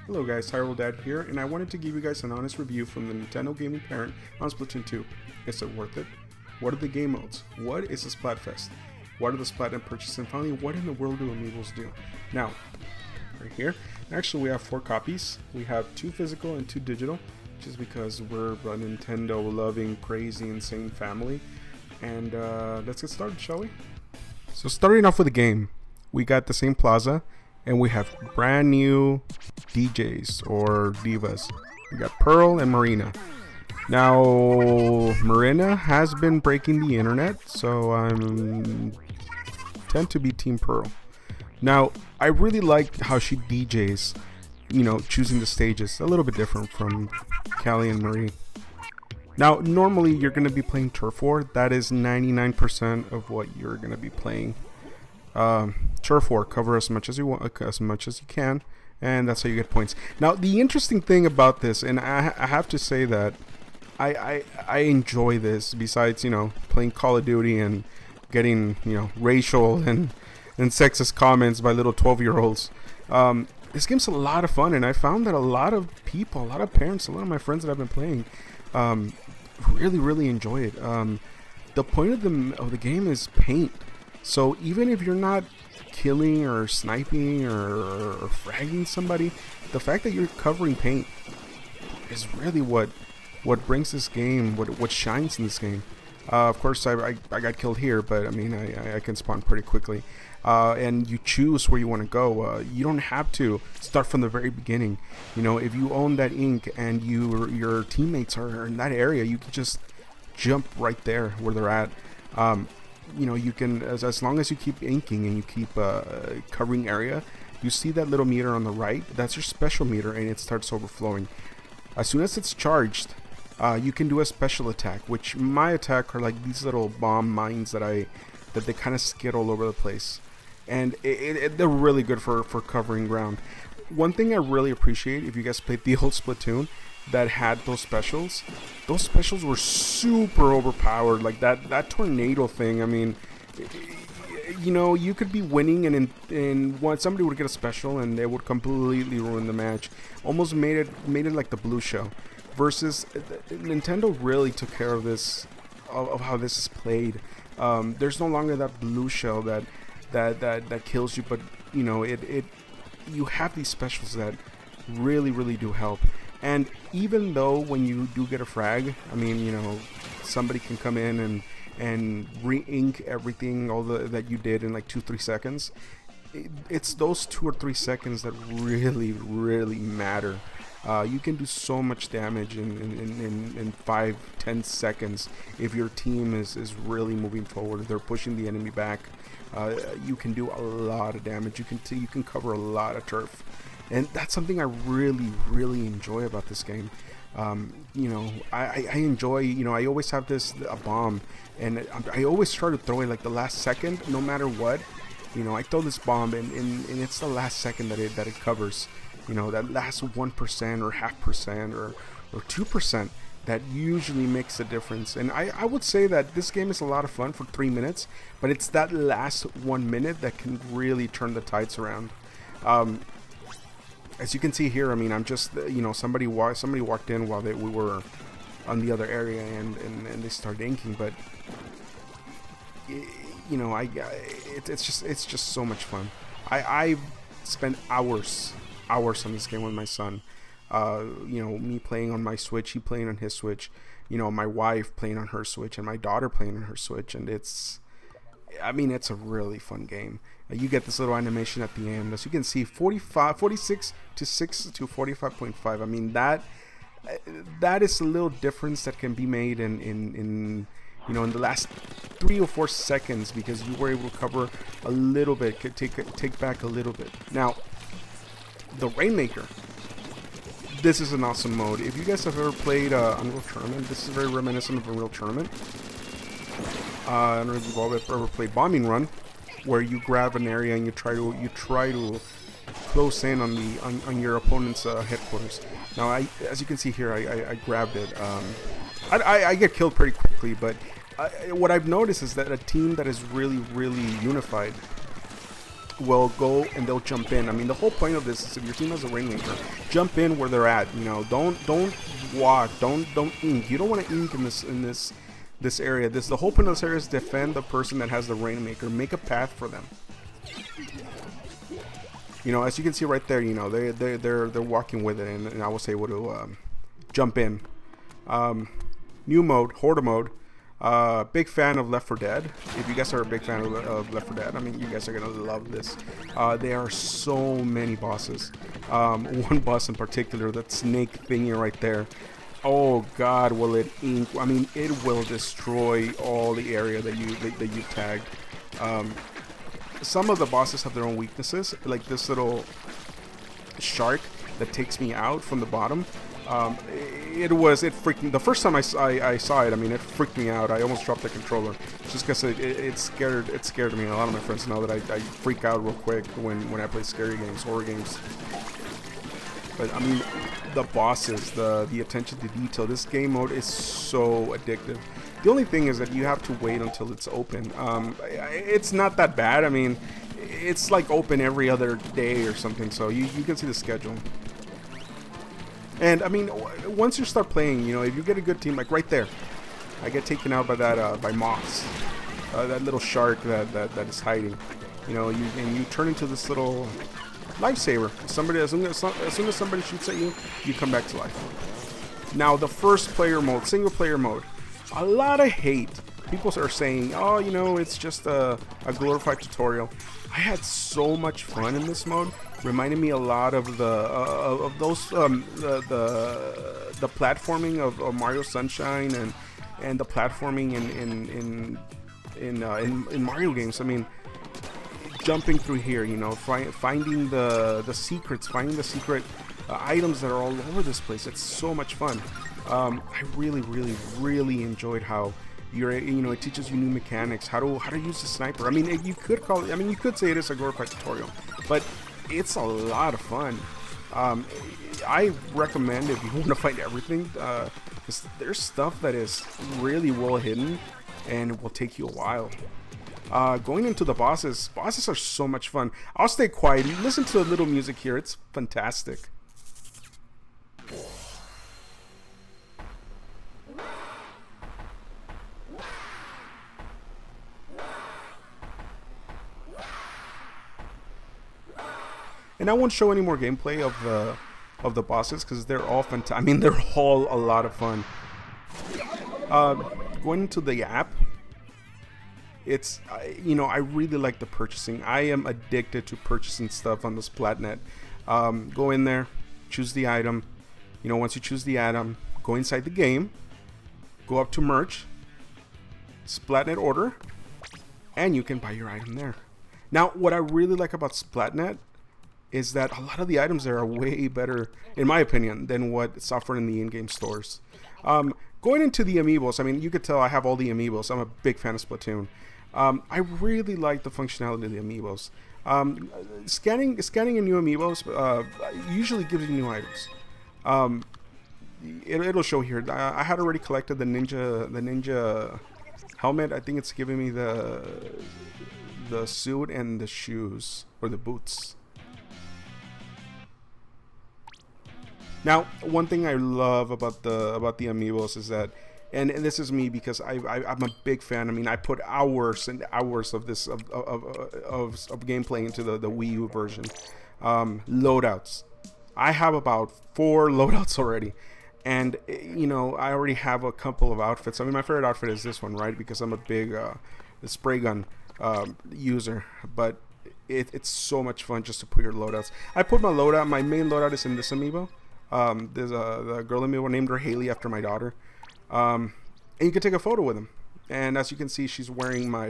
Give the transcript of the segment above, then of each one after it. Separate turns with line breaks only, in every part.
Hello guys, HyruleDAD here, and I wanted to give you guys an honest review from the Nintendo gaming parent on Splatoon 2. Is it worth it? What are the game modes? What is a Splatfest? What are the Splatnet purchases? And finally, what in the world do amiibos do? Now, right here, actually we have 4 copies. We have 2 physical and 2 digital, just because we're a Nintendo loving, crazy, insane family. And let's get started, shall we? So starting off with the game, we got the same plaza, and we have brand new DJs or divas. We got Pearl and Marina. Now, Marina has been breaking the internet, so I tend to be Team Pearl. Now, I really like how she DJs, you know, choosing the stages. A little bit different from Callie and Marie. Now, normally you're going to be playing Turf War. That is 99% of what you're going to be playing. Turf War, cover as much as you want, as much as you can, and that's how you get points. Now, the interesting thing about this, and I have to say that I enjoy this. Besides, you know, playing Call of Duty and getting, you know, racial and sexist comments by little 12-year-olds. This game's a lot of fun, and I found that a lot of people, a lot of parents, a lot of my friends that I've been playing, really enjoy it. The point of the game is paint. So even if you're not killing or sniping or fragging somebody, the fact that you're covering paint is really what brings this game, what shines in this game. Of course, I got killed here, but I mean, I can spawn pretty quickly. And you choose where you want to go. You don't have to start from the very beginning. You know, if you own that ink and your teammates are in that area, you can just jump right there where they're at. You know, you can, as long as you keep inking and you keep covering area, you see that little meter on the right. That's your special meter, and it starts overflowing. As soon as it's charged, you can do a special attack, which my attack are like these little bomb mines that they kind of skid all over the place, and they're really good for covering ground. One thing I really appreciate, if you guys played the old Splatoon that had those specials were super overpowered. Like that tornado thing, I mean, you know, you could be winning and somebody would get a special and they would completely ruin the match. Almost made it like the blue show. Versus Nintendo really took care of this, of how this is played. There's no longer that blue shell that kills you, but you know, you have these specials that really do help. And even though when you do get a frag, I mean, you know, somebody can come in and re-ink everything, all that you did in like 2-3 seconds. It's those 2 or 3 seconds that really matter. You can do so much damage in 5-10 seconds if your team is really moving forward. They're pushing the enemy back. You can do a lot of damage. You can cover a lot of turf. And that's something I really enjoy about this game. You know, I enjoy, you know, I always have a bomb, and I always try to throw it like the last second, no matter what. You know, I throw this bomb, and it's the last second that it covers. You know, that last 1% or 0.5% or 2% that usually makes a difference. And I would say that this game is a lot of fun for 3 minutes, but it's that last 1 minute that can really turn the tides around. As you can see here, I mean, I'm just, you know, somebody walked in while we were on the other area, and they started inking. But you know, it's just so much fun. I've spent hours on this game with my son. You know, me playing on my Switch, he playing on his Switch. You know, my wife playing on her Switch, and my daughter playing on her Switch, and I mean, it's a really fun game. You get this little animation at the end. As you can see, 46 to 6 to 45.5. I mean, that is a little difference that can be made in you know, in the last 3 or 4 seconds, because you were able to cover a little bit, could take back a little bit. Now, the Rainmaker. This is an awesome mode. If you guys have ever played Unreal Tournament, this is very reminiscent of Unreal Tournament. I don't know if you've all ever played Bombing Run, where you grab an area and you try to close in on your opponent's headquarters. Now, as you can see here, I grabbed it. I get killed pretty quickly, but what I've noticed is that a team that is really unified will go and they'll jump in. I mean, the whole point of this is if your team has a Rainmaker, jump in where they're at. You know, don't walk, don't ink. You don't want to ink in this area. The whole point of this area is defend the person that has the Rainmaker. Make a path for them. You know, as you can see right there, you know, they're walking with it, and I was able to jump in. New mode, Horde mode. Big fan of Left 4 Dead. If you guys are a big fan of Left 4 Dead, I mean, you guys are gonna love this. There are so many bosses. One boss in particular, that snake thingy right there. Oh God, will it ink? I mean, it will destroy all the area that you tagged. Some of the bosses have their own weaknesses, like this little shark that takes me out from the bottom. It freaked me. The first time I saw it, I mean, it freaked me out. I almost dropped the controller just because it scared me. A lot of my friends know that I freak out real quick when I play scary games, horror games. But I mean, the bosses, the attention to detail. This game mode is so addictive. The only thing is that you have to wait until it's open. It's not that bad. I mean, it's like open every other day or something, so you can see the schedule. And I mean, once you start playing, you know, if you get a good team, like right there, I get taken out by that by Moss, that little shark that is hiding. You know, you turn into this little lifesaver. Somebody, as soon as somebody shoots at you, you come back to life. Now the first player mode, single player mode, a lot of hate. People are saying, oh, you know, it's just a glorified tutorial. I had so much fun in this mode. Reminded me a lot of the platforming of Mario Sunshine and the platforming in Mario games. I mean, jumping through here, you know, finding the secrets, finding the secret items that are all over this place. It's so much fun. I really enjoyed how it teaches you new mechanics, how to use the sniper. I mean, you could say it is a glorified tutorial, but it's a lot of fun. I recommend, if you want to find everything, because there's stuff that is really well hidden and it will take you a while. Going into the bosses are so much fun. I'll stay quiet. Listen to the little music here. It's fantastic. And I won't show any more gameplay of the bosses because they're all fantastic. I mean, they're all a lot of fun. Going into the app, it's I really like the purchasing. I am addicted to purchasing stuff on the Splatnet. Go in there, choose the item. You know, once you choose the item, go inside the game, go up to merch, Splatnet order, and you can buy your item there. Now, what I really like about Splatnet is that a lot of the items there are way better, in my opinion, than what's offered in the in-game stores. Going into the amiibos, I mean, you could tell I have all the amiibos. I'm a big fan of Splatoon. I really like the functionality of the amiibos. Scanning a new amiibos usually gives you new items. It'll show here. I had already collected the ninja helmet. I think it's giving me the suit and the shoes, or the boots. Now, one thing I love about the amiibos is that, and this is me because I'm a big fan. I mean, I put hours and hours of this of gameplay into the Wii U version. Loadouts. I have about 4 loadouts already, and I already have a couple of outfits. I mean, my favorite outfit is this one, right? Because I'm a big spray gun user, but it's so much fun just to put your loadouts. I put my loadout. My main loadout is in this amiibo. There's the girl amiibo, named her Haley after my daughter. And you can take a photo with him. And as you can see, she's wearing my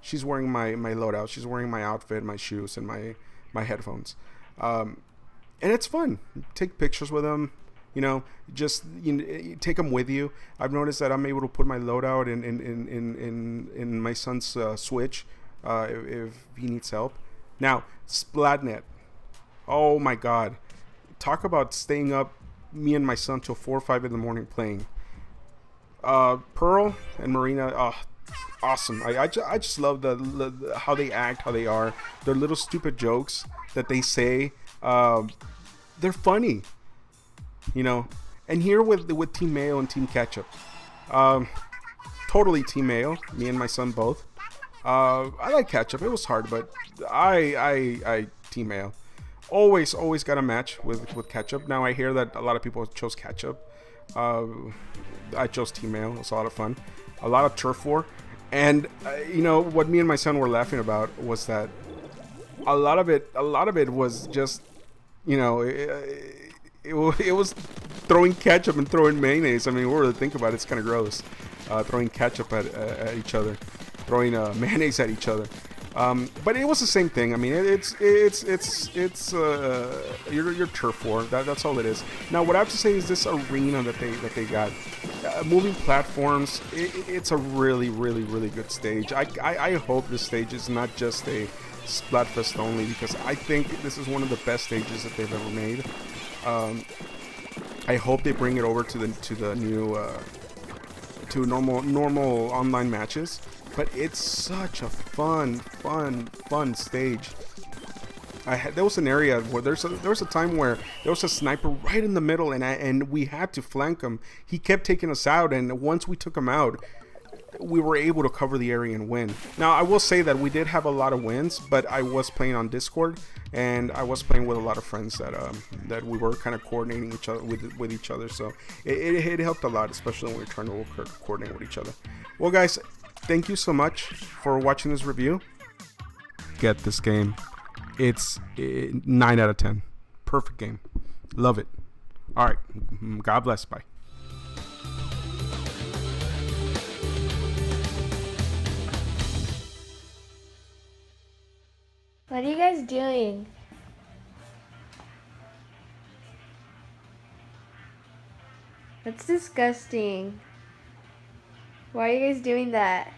loadout. She's wearing my outfit, my shoes, and my headphones. And it's fun. Take pictures with them. Just take them with you. I've noticed that I'm able to put my loadout in my son's Switch if he needs help. Now, Splatnet. Oh my God. Talk about staying up, me and my son, till 4 or 5 in the morning playing. Pearl and Marina, awesome. I just love the how they act, how they are. Their little stupid jokes that they say. They're funny, you know. And here with Team Mayo and Team Ketchup, totally Team Mayo. Me and my son both. I like Ketchup. It was hard, but I Team Mayo. Always got a match with Ketchup. Now I hear that a lot of people chose Ketchup. Uh, I chose Team Mayo. It was a lot of fun. A lot of turf war. And you know what me and my son were laughing about was that a lot of it was just, you know, it was throwing ketchup and throwing mayonnaise. I mean, what to think about it, it's kind of gross. Throwing ketchup at each other, throwing mayonnaise at each other. But it was the same thing. I mean, it's your turf war. That's all it is. Now, what I have to say is this arena that they got, moving platforms. It's a really good stage. I hope this stage is not just a Splatfest only, because I think this is one of the best stages that they've ever made. I hope they bring it over to the new to normal online matches. But it's such a fun stage. There was an area where there was a time where there was a sniper right in the middle, and we had to flank him. He kept taking us out, and once we took him out, we were able to cover the area and win. Now, I will say that we did have a lot of wins, but I was playing on Discord, and I was playing with a lot of friends that we were kind of coordinating each other with each other. So it helped a lot, especially when we were trying to coordinate with each other. Well, guys, thank you so much for watching this review. Get this game. It's 9 out of 10. Perfect game. Love it. All right. God bless. Bye.
What are you guys doing? That's disgusting. Why are you guys doing that?